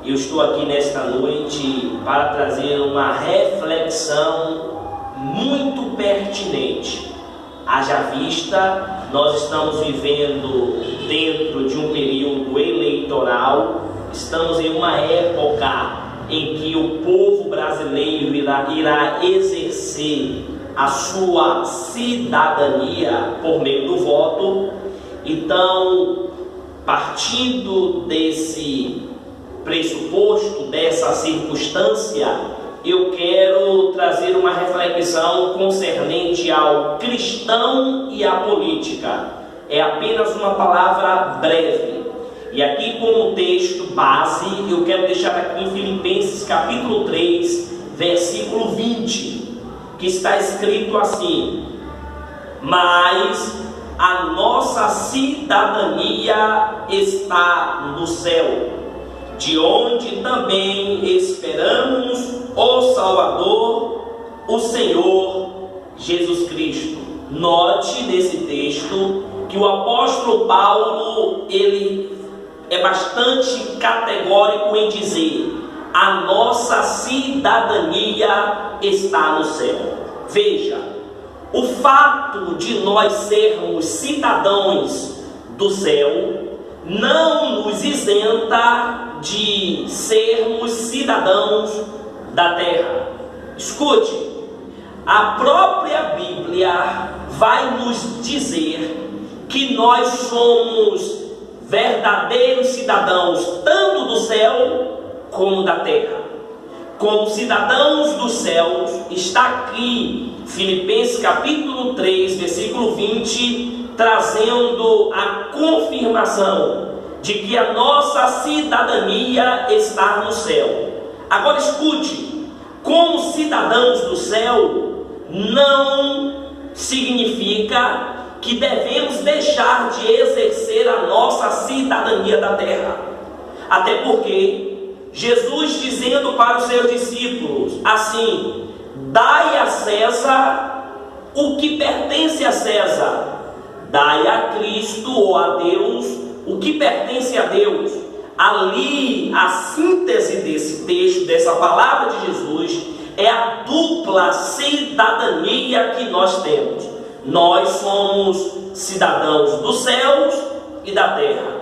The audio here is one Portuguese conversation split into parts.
Eu estou aqui nesta noite para trazer uma reflexão muito pertinente. Haja vista, nós estamos vivendo dentro de um período eleitoral, estamos em uma época em que o povo brasileiro irá exercer a sua cidadania por meio do voto. Então, partindo desse pressuposto, dessa circunstância, eu quero trazer uma reflexão concernente ao cristão e à política. É apenas uma palavra breve. E aqui, como texto base, eu quero deixar aqui em Filipenses capítulo 3, versículo 20, que está escrito assim: mas a nossa cidadania está no céu, de onde também esperamos o Salvador, o Senhor Jesus Cristo. Note nesse texto que o apóstolo Paulo, ele é bastante categórico em dizer: a nossa cidadania está no céu. Veja, o fato de nós sermos cidadãos do céu não nos isenta de sermos cidadãos da terra. Escute, a própria Bíblia vai nos dizer que nós somos verdadeiros cidadãos tanto do céu como da terra. Como cidadãos dos céus, está aqui Filipenses capítulo 3, versículo 20, trazendo a confirmação de que a nossa cidadania está no céu. Agora escute, como cidadãos do céu, não significa que devemos deixar de exercer a nossa cidadania da terra. Até porque Jesus dizendo para os seus discípulos assim: dai a César o que pertence a César, dai a Cristo ou a Deus o que pertence a Deus. Ali, a síntese desse texto, dessa palavra de Jesus, é a dupla cidadania que nós temos. Nós somos cidadãos dos céus e da terra.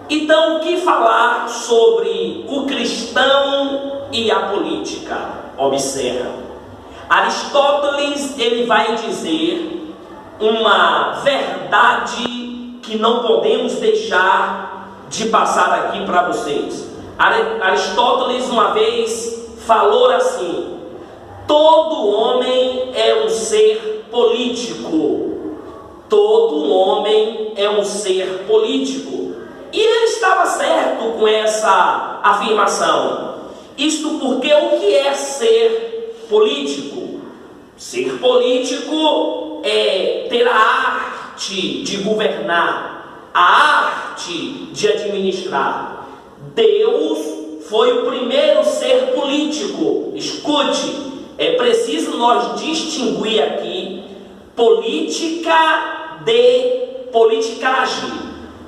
Então, o que falar sobre o cristão e a política? Observa. Aristóteles, ele vai dizer uma verdade que não podemos deixar de passar aqui para vocês. Aristóteles uma vez falou assim: todo homem é um ser político. Todo homem é um ser político. E ele estava certo com essa afirmação. Isto porque o que é ser político? Ser político é ter a arte de governar, a arte de administrar. Deus foi o primeiro ser político. Escute, é preciso nós distinguir aqui política de politicagem.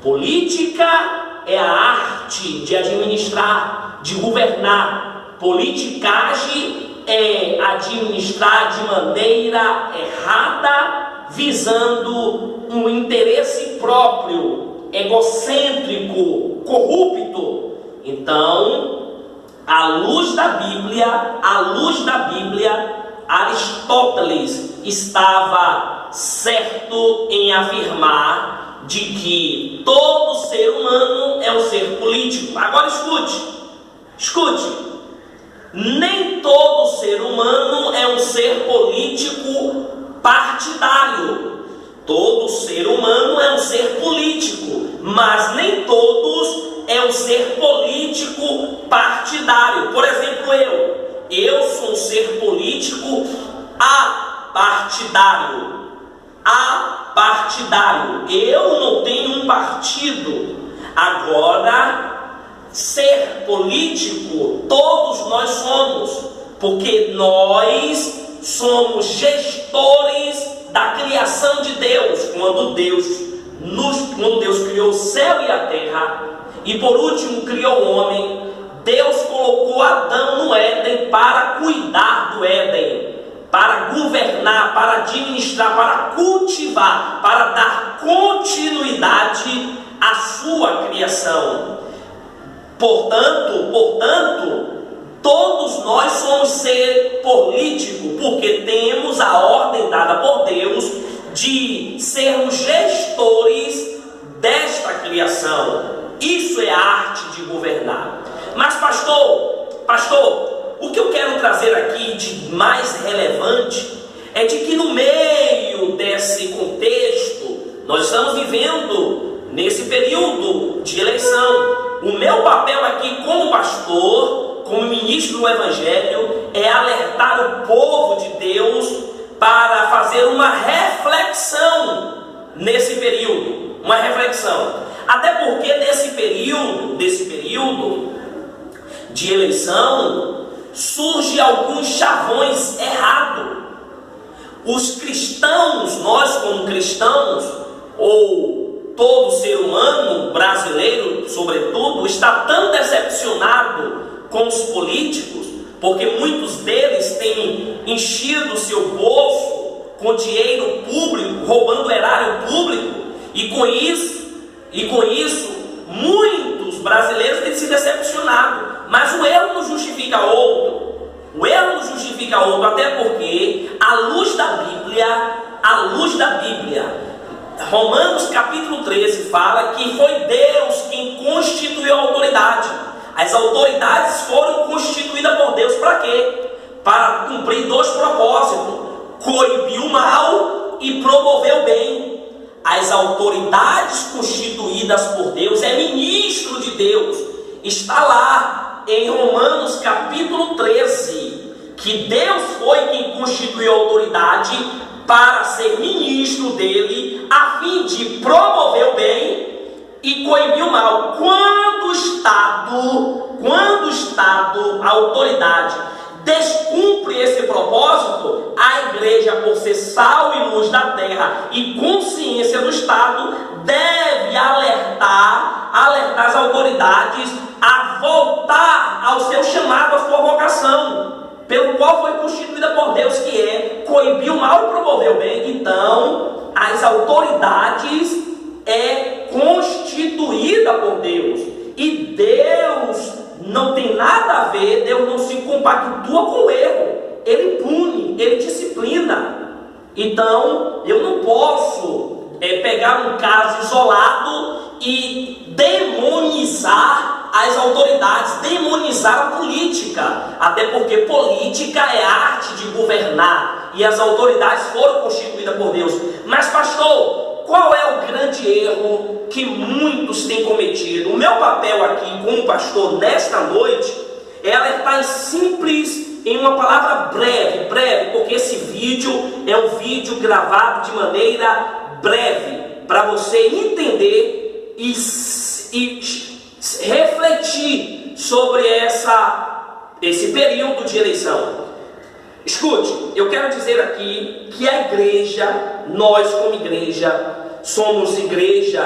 Política é a arte de administrar, de governar. Politicagem é administrar de maneira errada, visando um interesse próprio, egocêntrico, corrupto. Então, à luz da Bíblia, Aristóteles estava certo em afirmar de que todo ser humano é um ser político. Agora escute, nem todo ser humano é um ser político partidário. Todo ser humano é um ser político, mas nem todos é um ser político partidário. Por exemplo, eu sou um ser político apartidário. Eu não tenho um partido. Agora, ser político, todos nós somos, porque nós somos gestores da criação de Deus. Quando Deus criou o céu e a terra, e por último criou o homem, Deus colocou Adão no Éden para cuidar do Éden, para governar, para administrar, para cultivar, para dar continuidade à sua criação. Portanto, todos nós somos ser político, porque temos a ordem dada por Deus de sermos gestores desta criação. Isso é a arte de governar. Mas pastor, o que eu quero trazer aqui de mais relevante é de que no meio desse contexto, nós estamos vivendo nesse período de eleição. O meu papel aqui como pastor, como ministro do Evangelho, é alertar o povo de Deus para fazer uma reflexão nesse período. Uma reflexão. Até porque nesse período de eleição, surge alguns chavões errados. Os cristãos, nós como cristãos, ou todo ser humano brasileiro, sobretudo, está tão decepcionado com os políticos, porque muitos deles têm enchido o seu bolso com dinheiro público, roubando erário público, e com isso muitos brasileiros têm se decepcionado. Mas o erro não justifica outro. Até porque à luz da Bíblia, Romanos capítulo 13 fala que foi Deus quem constituiu a autoridade. As autoridades foram constituídas por Deus para quê? Para cumprir dois propósitos: coibir o mal e promover o bem. As autoridades constituídas por Deus é ministro de Deus. Está lá em Romanos capítulo 13 que Deus foi quem constituiu a autoridade para ser ministro dele, a fim de promover o bem e coibir o mal. Quando o Estado, a autoridade, descumpre esse propósito, a igreja, por ser sal e luz da terra e consciência do Estado, deve alertar as autoridades a voltar ao seu chamado, à sua vocação, pelo qual foi constituída por Deus, que é coibir o mal e promover o bem. Então, as autoridades é constituída por Deus, e Deus não tem nada a ver, Deus não se compactua com o erro, Ele pune, Ele disciplina. Então, eu não posso pegar um caso isolado e demonizar as autoridades, demonizar a política, até porque política é a arte de governar, e as autoridades foram constituídas por Deus. Mas pastor, qual é o grande erro que muitos têm cometido? O meu papel aqui como pastor nesta noite é alertar em uma palavra breve, porque esse vídeo é um vídeo gravado de maneira breve, para você entender e refletir sobre esse período de eleição. Escute, eu quero dizer aqui que a igreja, nós como igreja, somos igreja.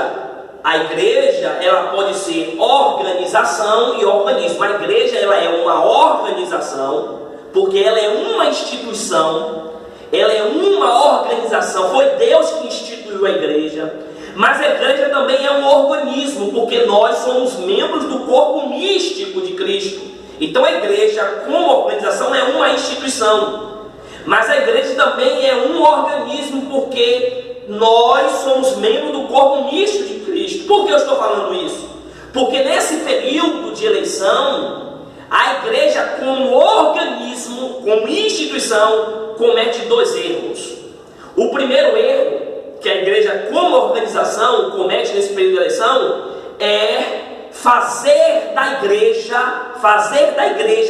A igreja, ela pode ser organização e organismo. A igreja, ela é uma organização, porque ela é uma instituição, ela é uma organização. Foi Deus que instituiu a igreja. Mas a igreja também é um organismo, porque nós somos membros do corpo místico de Cristo. Então a igreja, como organização, é uma instituição. Mas a igreja também é um organismo, porque nós somos membros do corpo místico de Cristo. Por que eu estou falando isso? Porque nesse período de eleição, a igreja como organismo, como instituição, comete dois erros. O primeiro erro que a igreja como organização comete nesse período de eleição é fazer da igreja,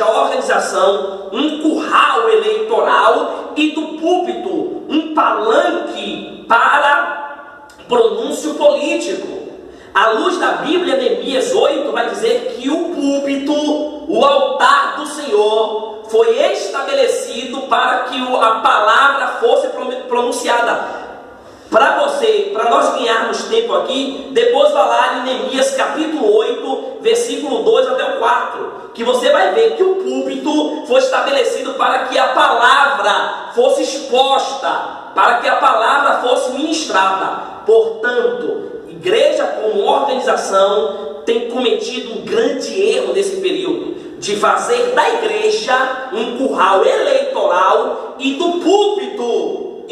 a organização, um curral eleitoral e do púlpito um palanque para pronúncio político. À luz da Bíblia, Neemias 8 vai dizer que o púlpito, o altar do Senhor, foi estabelecido para que a palavra fosse pronunciada. Para nós ganharmos tempo aqui, depois vai lá em Neemias capítulo 8, versículo 2 até o 4, que você vai ver que o púlpito foi estabelecido para que a palavra fosse exposta, para que a palavra fosse ministrada. Portanto, igreja como organização tem cometido um grande erro nesse período, de fazer da igreja um curral eleitoral e do púlpito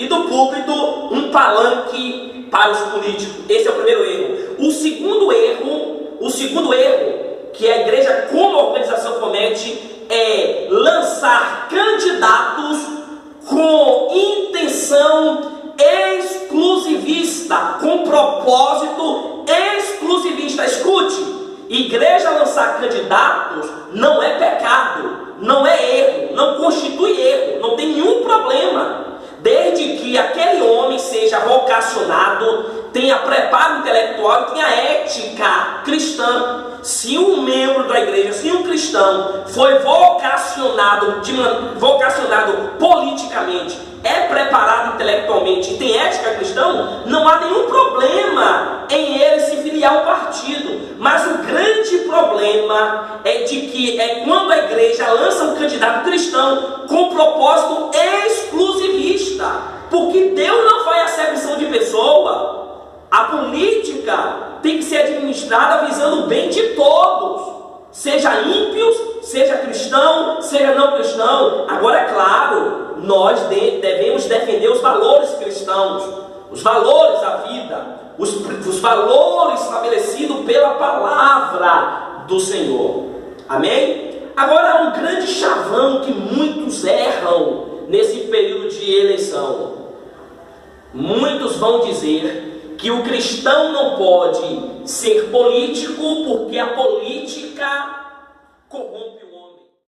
um palanque para os políticos. Esse é o primeiro erro. O segundo erro que a igreja como organização comete é lançar candidatos com intenção exclusivista, com propósito exclusivista. Escute, igreja lançar candidatos não é pecado, não é erro, não constitui erro, não tem nenhum problema, desde que aquele homem seja vocacionado, tenha preparo intelectual e tenha ética cristã. Se um membro da igreja, se um cristão foi vocacionado politicamente, é preparado intelectualmente e tem ética cristã, não há nenhum problema em ele se filiar ao partido. Mas o grande problema é quando a igreja lança um candidato cristão com propósito exclusivista, porque Deus não faz acepção de pessoa. A política tem que ser administrada visando o bem de todos, seja ímpios, seja cristão, seja não cristão. Agora, é claro, nós devemos defender os valores cristãos, os valores da vida, os valores estabelecidos pela palavra do Senhor. Amém? Agora, há um grande chavão que muitos erram nesse período de eleição. Muitos vão dizer que o cristão não pode ser político porque a política corrompe o homem.